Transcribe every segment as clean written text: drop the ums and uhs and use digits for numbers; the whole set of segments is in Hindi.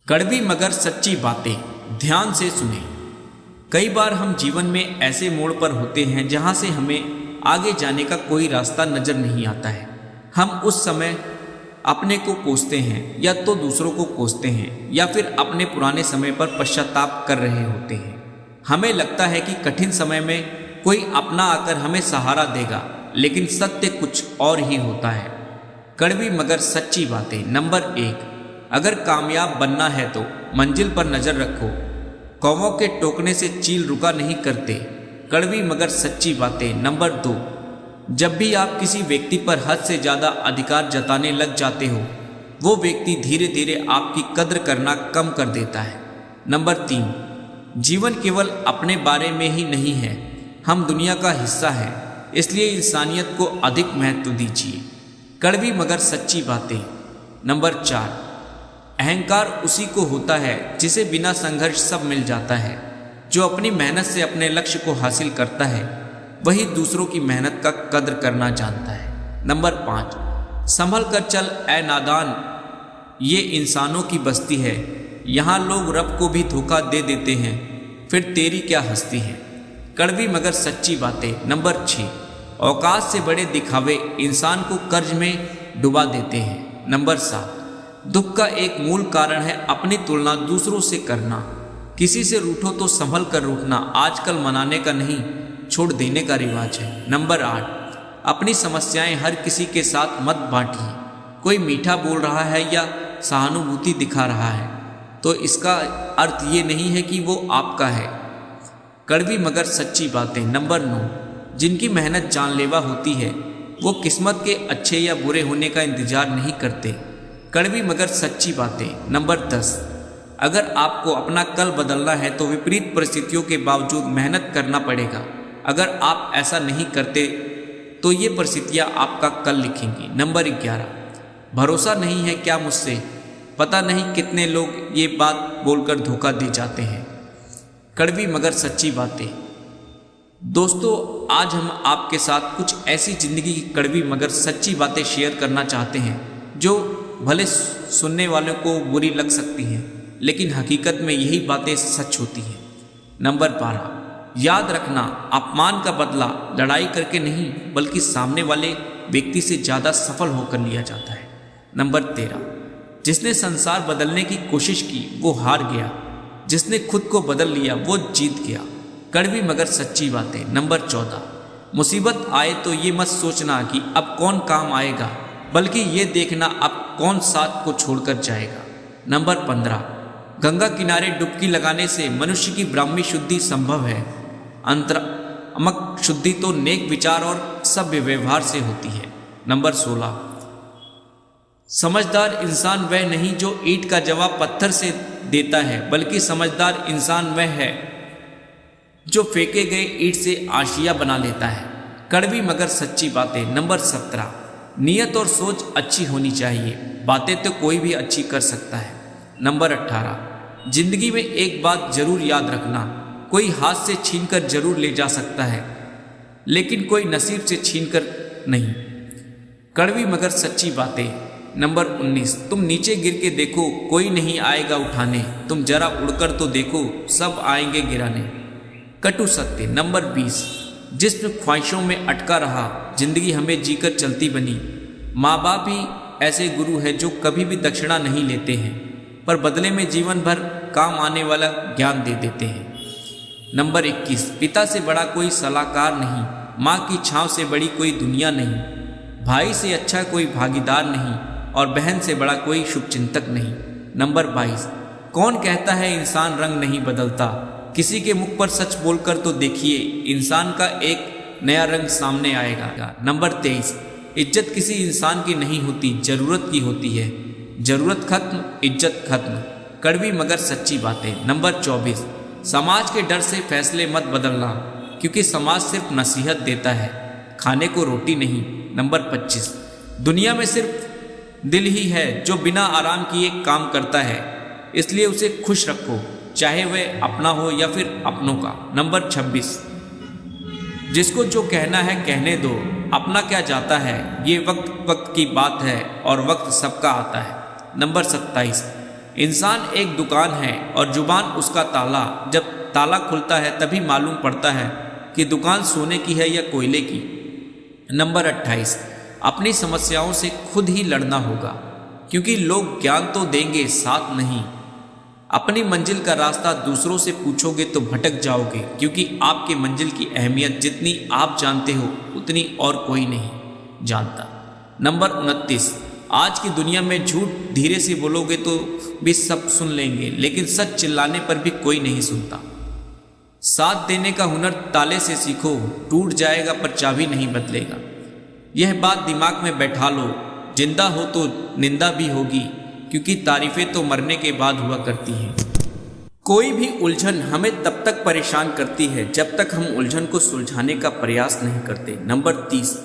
कड़वी मगर सच्ची बातें ध्यान से सुने। कई बार हम जीवन में ऐसे मोड़ पर होते हैं जहां से हमें आगे जाने का कोई रास्ता नजर नहीं आता है। हम उस समय अपने को कोसते हैं या तो दूसरों को कोसते हैं या फिर अपने पुराने समय पर पश्चाताप कर रहे होते हैं। हमें लगता है कि कठिन समय में कोई अपना आकर हमें सहारा देगा, लेकिन सत्य कुछ और ही होता है। कड़वी मगर सच्ची बातें। नंबर 1, अगर कामयाब बनना है तो मंजिल पर नजर रखो। कौवों के टोकने से चील रुका नहीं करते। कड़वी मगर सच्ची बातें। नंबर 2, जब भी आप किसी व्यक्ति पर हद से ज़्यादा अधिकार जताने लग जाते हो, वो व्यक्ति धीरे धीरे आपकी कद्र करना कम कर देता है। नंबर 3, जीवन केवल अपने बारे में ही नहीं है, हम दुनिया का हिस्सा है, इसलिए इंसानियत को अधिक महत्व दीजिए। कड़वी मगर सच्ची बातें। नंबर 4, अहंकार उसी को होता है जिसे बिना संघर्ष सब मिल जाता है। जो अपनी मेहनत से अपने लक्ष्य को हासिल करता है, वही दूसरों की मेहनत का कद्र करना जानता है। नंबर 5, संभल कर चल ए नादान, ये इंसानों की बस्ती है, यहाँ लोग रब को भी धोखा दे देते हैं, फिर तेरी क्या हस्ती है। कड़वी मगर सच्ची बातें। नंबर 6, औकात से बड़े दिखावे इंसान को कर्ज में डुबा देते हैं। नंबर 7, दुख का एक मूल कारण है अपनी तुलना दूसरों से करना। किसी से रूठो तो संभल कर रूठना आजकल मनाने का नहीं, छोड़ देने का रिवाज है। नंबर 8, अपनी समस्याएं हर किसी के साथ मत बांटिए। कोई मीठा बोल रहा है या सहानुभूति दिखा रहा है तो इसका अर्थ ये नहीं है कि वो आपका है। कड़वी मगर सच्ची बातें। नंबर 9, जिनकी मेहनत जानलेवा होती है वो किस्मत के अच्छे या बुरे होने का इंतजार नहीं करते। कड़वी मगर सच्ची बातें। नंबर 10, अगर आपको अपना कल बदलना है तो विपरीत परिस्थितियों के बावजूद मेहनत करना पड़ेगा। अगर आप ऐसा नहीं करते तो ये परिस्थितियाँ आपका कल लिखेंगी। नंबर 11, भरोसा नहीं है क्या मुझसे, पता नहीं कितने लोग ये बात बोलकर धोखा दे जाते हैं। कड़वी मगर सच्ची बातें। दोस्तों, आज हम आपके साथ कुछ ऐसी जिंदगी की कड़वी मगर सच्ची बातें शेयर करना चाहते हैं जो भले सुनने वालों को बुरी लग सकती हैं, लेकिन हकीकत में यही बातें सच होती हैं। नंबर 12, याद रखना, अपमान का बदला लड़ाई करके नहीं बल्कि सामने वाले व्यक्ति से ज़्यादा सफल होकर लिया जाता है। नंबर 13, जिसने संसार बदलने की कोशिश की वो हार गया, जिसने खुद को बदल लिया वो जीत गया। कड़वी मगर सच्ची बातें। नंबर 14, मुसीबत आए तो ये मत सोचना कि अब कौन काम आएगा, बल्कि ये देखना अब कौन साथ को छोड़कर जाएगा। नंबर 15, गंगा किनारे डुबकी लगाने से मनुष्य की ब्राह्मी शुद्धि संभव है, अंतरात्मक शुद्धि तो नेक विचार और सभ्य व्यवहार से होती है। नंबर 16, समझदार इंसान वह नहीं जो ईंट का जवाब पत्थर से देता है, बल्कि समझदार इंसान वह है जो फेंके गए ईंट से आशिया बना लेता है। कड़वी मगर सच्ची बातें। नंबर 17, नियत और सोच अच्छी होनी चाहिए, बातें तो कोई भी अच्छी कर सकता है। नंबर 18, जिंदगी में एक बात जरूर याद रखना, कोई हाथ से छीनकर जरूर ले जा सकता है, लेकिन कोई नसीब से छीनकर नहीं। कड़वी मगर सच्ची बातें। नंबर 19, तुम नीचे गिर के देखो कोई नहीं आएगा उठाने, तुम जरा उड़कर तो देखो सब आएंगे गिराने। कटु सत्य। नंबर 20, जिसमें ख्वाहिशों में अटका रहा जिंदगी हमें जीकर चलती बनी। माँ बाप ही ऐसे गुरु हैं जो कभी भी दक्षिणा नहीं लेते हैं, पर बदले में जीवन भर काम आने वाला ज्ञान दे देते हैं। नंबर 21, पिता से बड़ा कोई सलाहकार नहीं, माँ की छाँव से बड़ी कोई दुनिया नहीं, भाई से अच्छा कोई भागीदार नहीं और बहन से बड़ा कोई शुभचिंतक नहीं। नंबर 22, कौन कहता है इंसान रंग नहीं बदलता, किसी के मुख पर सच बोलकर तो देखिए, इंसान का एक नया रंग सामने आएगा। नंबर 23, इज्जत किसी इंसान की नहीं होती, जरूरत की होती है, जरूरत खत्म इज्जत खत्म। कड़वी मगर सच्ची बातें। नंबर 24, समाज के डर से फैसले मत बदलना, क्योंकि समाज सिर्फ नसीहत देता है, खाने को रोटी नहीं। नंबर 25, दुनिया में सिर्फ दिल ही है जो बिना आराम किए काम करता है, इसलिए उसे खुश रखो, चाहे वह अपना हो या फिर अपनों का। नंबर 26, जिसको जो कहना है कहने दो, अपना क्या जाता है, ये वक्त वक्त की बात है और वक्त सबका आता है। नंबर 27, इंसान एक दुकान है और जुबान उसका ताला। जब ताला खुलता है तभी मालूम पड़ता है कि दुकान सोने की है या कोयले की। नंबर 28, अपनी समस्याओं से खुद ही लड़ना होगा, क्योंकि लोग ज्ञान तो देंगे, साथ नहीं। अपनी मंजिल का रास्ता दूसरों से पूछोगे तो भटक जाओगे, क्योंकि आपके मंजिल की अहमियत जितनी आप जानते हो उतनी और कोई नहीं जानता। नंबर 29, आज की दुनिया में झूठ धीरे से बोलोगे तो भी सब सुन लेंगे, लेकिन सच चिल्लाने पर भी कोई नहीं सुनता। साथ देने का हुनर ताले से सीखो, टूट जाएगा पर चाबी नहीं बदलेगा। यह बात दिमाग में बैठा लो, जिंदा हो तो निंदा भी होगी, क्योंकि तारीफें तो मरने के बाद हुआ करती हैं। कोई भी उलझन हमें तब तक परेशान करती है जब तक हम उलझन को सुलझाने का प्रयास नहीं करते। नंबर 30,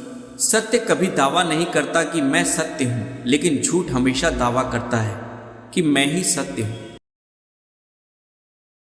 सत्य कभी दावा नहीं करता कि मैं सत्य हूँ, लेकिन झूठ हमेशा दावा करता है कि मैं ही सत्य हूँ।